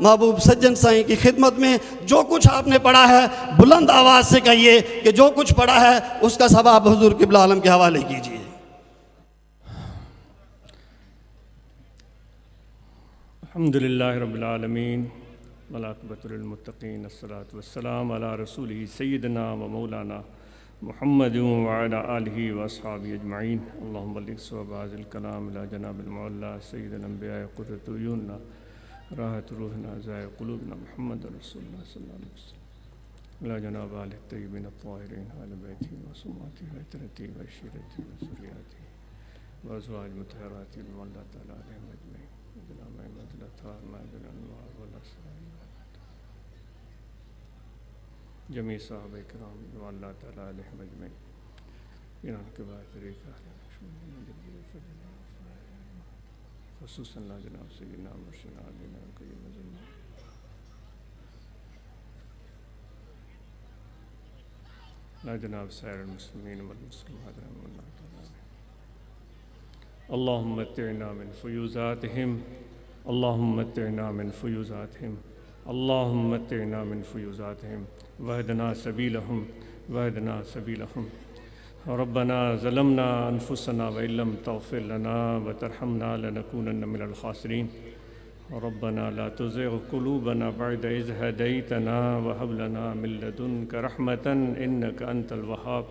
محبوب سجن سائیں کی خدمت میں جو کچھ آپ نے پڑھا ہے بلند آواز سے کہیے کہ جو کچھ پڑھا ہے اس کا ثواب حضور قبلہ عالم کے حوالے کیجیے۔ الحمدللہ رب العالمین والعاقبۃ للمتقین، الصلاۃ والسلام علی رسولہ سیدنا و مولانا محمد وعلی آلہ واصحابہ اجمعین۔ اللہم بلغ ثواب ھذا الکلام الی جناب المعلی سید الانبیاء قرۃ عیوننا راحۃ روحنا ضیاء قلوبنا محمد رسول اللہ صلی اللہ علیہ وسلم الی جناب آلہ الطیبین الطاہرین اہل بیتہ وصحبہ وعترتہ وعشیرتہ وذریتہ وازواج مطہرات رضوان اللہ تعالی علیہم اجمعین۔ جناب احمد الأطہار معدن الانوار والاسرار جمیع صحابہ کرام رضوان اللہ تعالی علیہم اجمعین، انہوں کے بعد طریقہ خصوصاً جناب سیدنا مرشدنا علینا قیم زمان لا جناب سائر المسلمین والمسلمات رحمہ اللہ تعالی علیہ۔ اللہم متعنا من فیوزاتہم، اللہم متعنا من فیوزاتہم، اللہم متعنا من فیوزاتہم واہدنا سبیلہم واہدنا سبیلہم۔ ربنا ظلمنا انفسنا وإن لم تغفر لنا وترحمنا لنكونن من الخاسرین۔ ربنا لا تزغ قلوبنا بعد إذ هديتنا وهب لنا من لدنك رحمة إنك أنت الوهاب۔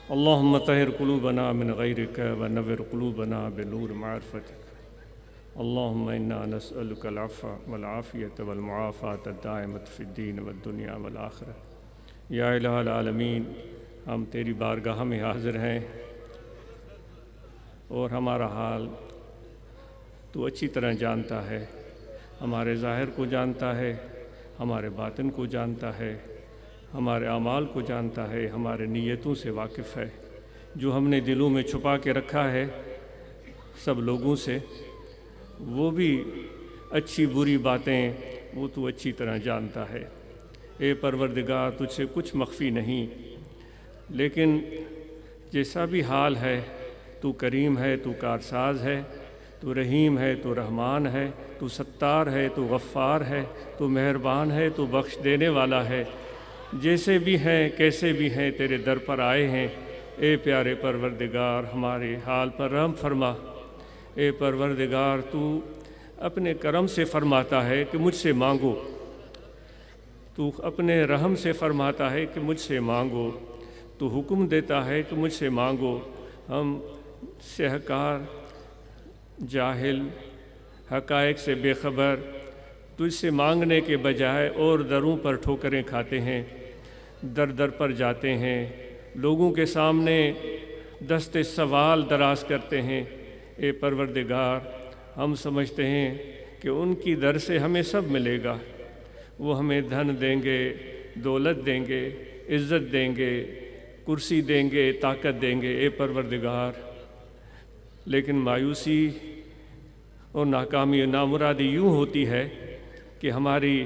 اللهم طهر قلوبنا من غيرك ونور قلوبنا بنور معرفتك۔ اللهم إنا نسألك العفو والعافية والمعافاة الدائمة في الدين والدنيا والآخرة۔ یا الہ العالمین، ہم تیری بارگاہ میں حاضر ہیں اور ہمارا حال تو اچھی طرح جانتا ہے، ہمارے ظاہر کو جانتا ہے، ہمارے باطن کو جانتا ہے، ہمارے اعمال کو جانتا ہے، ہمارے نیتوں سے واقف ہے۔ جو ہم نے دلوں میں چھپا کے رکھا ہے سب لوگوں سے، وہ بھی اچھی بری باتیں وہ تو اچھی طرح جانتا ہے۔ اے پروردگار، تجھ سے کچھ مخفی نہیں، لیکن جیسا بھی حال ہے تو کریم ہے، تو کارساز ہے، تو رحیم ہے، تو رحمان ہے، تو ستار ہے، تو غفار ہے، تو مہربان ہے، تو بخش دینے والا ہے۔ جیسے بھی ہیں کیسے بھی ہیں تیرے در پر آئے ہیں۔ اے پیارے پروردگار، ہمارے حال پر رحم فرما۔ اے پروردگار، تو اپنے کرم سے فرماتا ہے کہ مجھ سے مانگو، تو اپنے رحم سے فرماتا ہے کہ مجھ سے مانگو، تو حکم دیتا ہے کہ مجھ سے مانگو۔ ہم سہکار، جاہل، حقائق سے بے خبر تجھ سے مانگنے کے بجائے اور دروں پر ٹھوکریں کھاتے ہیں، در در پر جاتے ہیں، لوگوں کے سامنے دست سوال دراز کرتے ہیں۔ اے پروردگار، ہم سمجھتے ہیں کہ ان کی در سے ہمیں سب ملے گا، وہ ہمیں دھن دیں گے، دولت دیں گے، عزت دیں گے، کرسی دیں گے، طاقت دیں گے۔ اے پروردگار، لیکن مایوسی اور ناکامی و نامرادی یوں ہوتی ہے کہ ہماری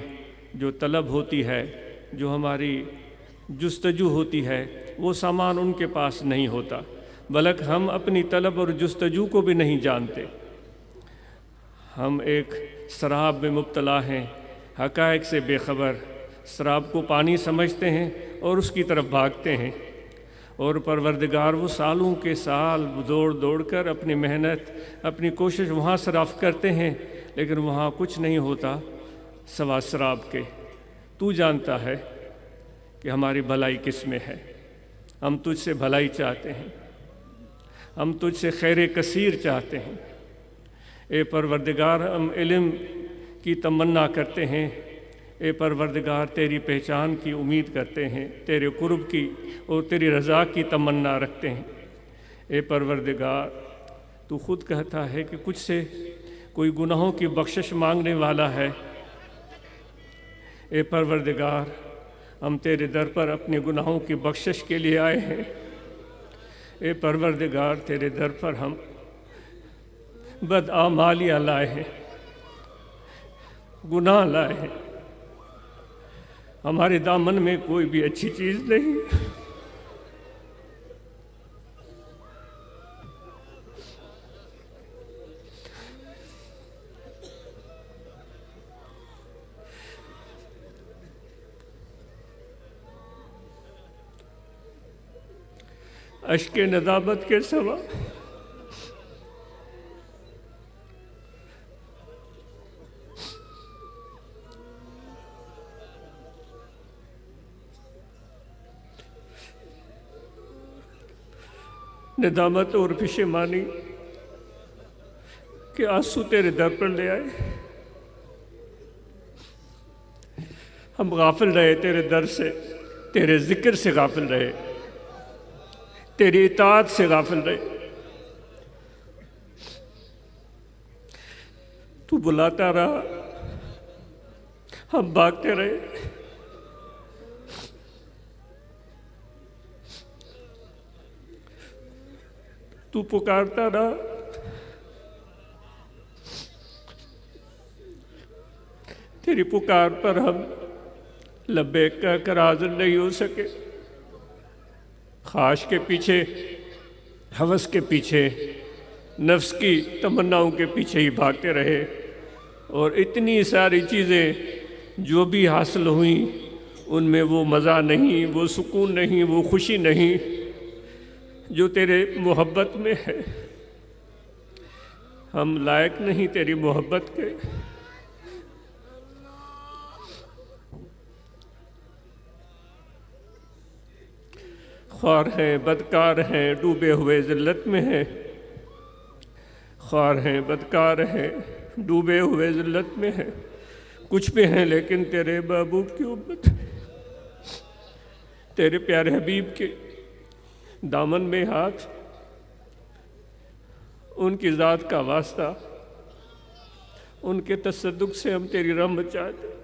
جو طلب ہوتی ہے، جو ہماری جستجو ہوتی ہے، وہ سامان ان کے پاس نہیں ہوتا، بلکہ ہم اپنی طلب اور جستجو کو بھی نہیں جانتے۔ ہم ایک سراب میں مبتلا ہیں، حقائق سے بے خبر، سراب کو پانی سمجھتے ہیں اور اس کی طرف بھاگتے ہیں، اور پروردگار وہ سالوں کے سال دوڑ دوڑ کر اپنی محنت، اپنی کوشش وہاں صرف کرتے ہیں، لیکن وہاں کچھ نہیں ہوتا سوا سراب کے۔ تو جانتا ہے کہ ہماری بھلائی کس میں ہے۔ ہم تجھ سے بھلائی چاہتے ہیں، ہم تجھ سے خیر کثیر چاہتے ہیں۔ اے پروردگار، ہم علم کی تمنا کرتے ہیں، اے پروردگار تیری پہچان کی امید کرتے ہیں، تیرے قرب کی اور تیری رضا کی تمنا رکھتے ہیں۔ اے پروردگار، تو خود کہتا ہے کہ کچھ سے کوئی گناہوں کی بخشش مانگنے والا ہے۔ اے پروردگار، ہم تیرے در پر اپنے گناہوں کی بخشش کے لیے آئے ہیں۔ اے پروردگار، تیرے در پر ہم بدعمالیاں لائے ہیں، گناہ لائے ہیں، ہمارے دامن میں کوئی بھی اچھی چیز نہیں۔ اشک ندامت کے سوا ندامت اور پشیمانی کہ آنسو تیرے در پر لے آئے. ہم غافل رہے تیرے در سے، تیرے ذکر سے غافل رہے، تیری اطاعت سے غافل رہے. تو بلاتا رہا، ہم بھاگتے رہے. تو پکارتا رہا، تیری پکار پر ہم لبیک کہہ کر حاضر نہیں ہو سکے. خواہش کے پیچھے، ہوس کے پیچھے، نفس کی تمناؤں کے پیچھے ہی بھاگتے رہے، اور اتنی ساری چیزیں جو بھی حاصل ہوئیں ان میں وہ مزہ نہیں، وہ سکون نہیں، وہ خوشی نہیں جو تیرے محبت میں ہے. ہم لائق نہیں تیری محبت کے. خوار ہیں، بدکار ہیں، ڈوبے ہوئے ذلت میں ہیں. خوار ہیں، بدکار ہیں، ڈوبے ہوئے ذلت میں ہیں. کچھ بھی ہیں لیکن تیرے محبوب کی امت، تیرے پیارے حبیب کے دامن میں ہاتھ، ان کی ذات کا واسطہ، ان کے تصدق سے ہم تیری رحمت چاہتے ہیں.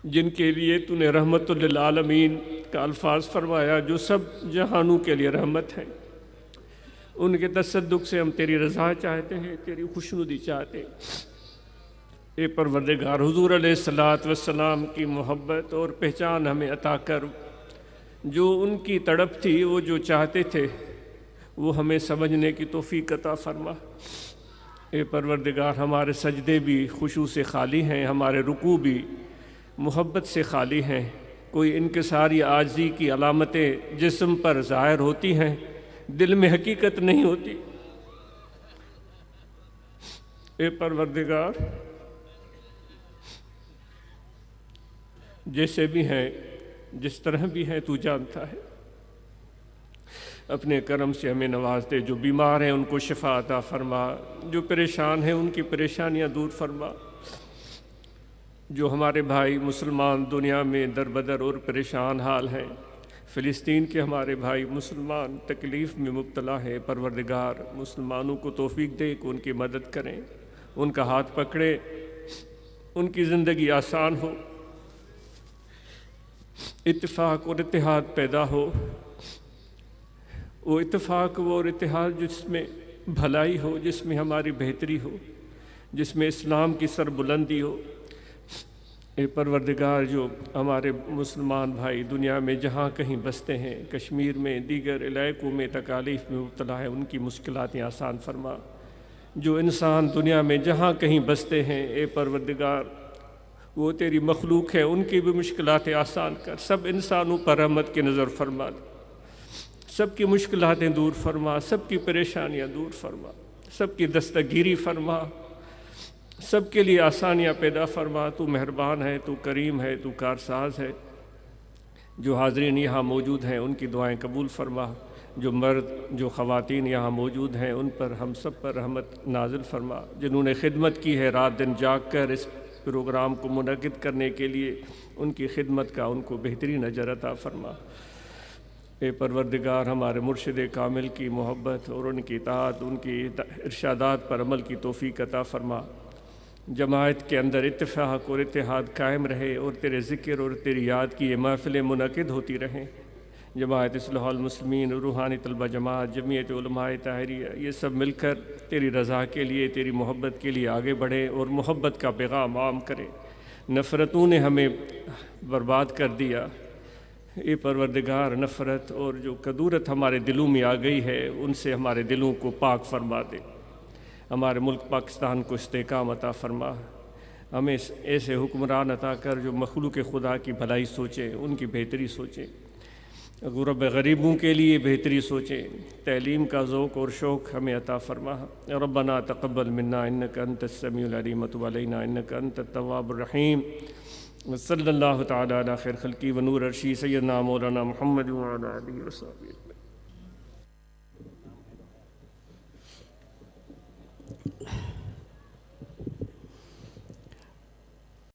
جن کے لیے تو نے رحمت للعالمین کا الفاظ فرمایا، جو سب جہانوں کے لیے رحمت ہے، ان کے تصدق سے ہم تیری رضا چاہتے ہیں، تیری خوشنودی چاہتے ہیں. اے پروردگار، حضور علیہ السلام کی محبت اور پہچان ہمیں عطا کر. جو ان کی تڑپ تھی، وہ جو چاہتے تھے، وہ ہمیں سمجھنے کی توفیق عطا فرما. اے پروردگار، ہمارے سجدے بھی خشوع سے خالی ہیں، ہمارے رکوع بھی محبت سے خالی ہیں. کوئی انکساری عاجزی کی علامتیں جسم پر ظاہر ہوتی ہیں، دل میں حقیقت نہیں ہوتی. اے پروردگار، جیسے بھی ہیں، جس طرح بھی ہیں، تو جانتا ہے. اپنے کرم سے ہمیں نواز دے. جو بیمار ہیں ان کو شفا عطا فرما، جو پریشان ہیں ان کی پریشانیاں دور فرما. جو ہمارے بھائی مسلمان دنیا میں در بدر اور پریشان حال ہیں، فلسطین کے ہمارے بھائی مسلمان تکلیف میں مبتلا ہیں، پروردگار مسلمانوں کو توفیق دے کہ ان کی مدد کریں، ان کا ہاتھ پکڑے، ان کی زندگی آسان ہو، اتفاق اور اتحاد پیدا ہو. وہ اتفاق، وہ اور اتحاد جس میں بھلائی ہو، جس میں ہماری بہتری ہو، جس میں اسلام کی سربلندی ہو. اے پروردگار، جو ہمارے مسلمان بھائی دنیا میں جہاں کہیں بستے ہیں، کشمیر میں، دیگر علاقوں میں تکالیف میں مبتلا ہے، ان کی مشکلات آسان فرما. جو انسان دنیا میں جہاں کہیں بستے ہیں، اے پروردگار، وہ تیری مخلوق ہے، ان کی بھی مشکلات آسان کر. سب انسانوں پر رحمت کی نظر فرما دے. سب کی مشکلاتیں دور فرما، سب کی پریشانیاں دور فرما، سب کی دستگیری فرما، سب کے لیے آسانیاں پیدا فرما. تو مہربان ہے، تو کریم ہے، تو کارساز ہے. جو حاضرین یہاں موجود ہیں ان کی دعائیں قبول فرما. جو مرد، جو خواتین یہاں موجود ہیں ان پر، ہم سب پر رحمت نازل فرما. جنہوں نے خدمت کی ہے رات دن جاگ کر اس پروگرام کو منعقد کرنے کے لیے، ان کی خدمت کا ان کو بہترین اجر عطا فرما. اے پروردگار، ہمارے مرشد کامل کی محبت اور ان کی اطاعت، ان کی ارشادات پر عمل کی توفیق عطا فرما. جماعت کے اندر اتفاق اور اتحاد قائم رہے، اور تیرے ذکر اور تیری یاد کی یہ محفلیں منعقد ہوتی رہیں. جماعت اصلاح المسلمین، روحانی طلبہ جماعت، جمعیت علماء طاہریہ، یہ سب مل کر تیری رضا کے لیے، تیری محبت کے لیے آگے بڑھیں اور محبت کا پیغام عام کریں. نفرتوں نے ہمیں برباد کر دیا. اے پروردگار، نفرت اور جو کدورت ہمارے دلوں میں آ گئی ہے، ان سے ہمارے دلوں کو پاک فرما دے. ہمارے ملک پاکستان کو استحکام عطا فرما. ہمیں ایسے حکمران عطا کر جو مخلوق خدا کی بھلائی سوچیں، ان کی بہتری سوچیں. غرب غریبوں کے لیے بہتری سوچیں، تعلیم کا ذوق اور شوق ہمیں عطا فرما۔ ربنا تقبل منا انک انت السمیع العلیم وتب علینا انک انت التواب الرحیم۔ صلی اللہ تعالی علی خیر خلقی ونور عرشی سیدنا مولانا محمد وعلی آلہ وصحبہ۔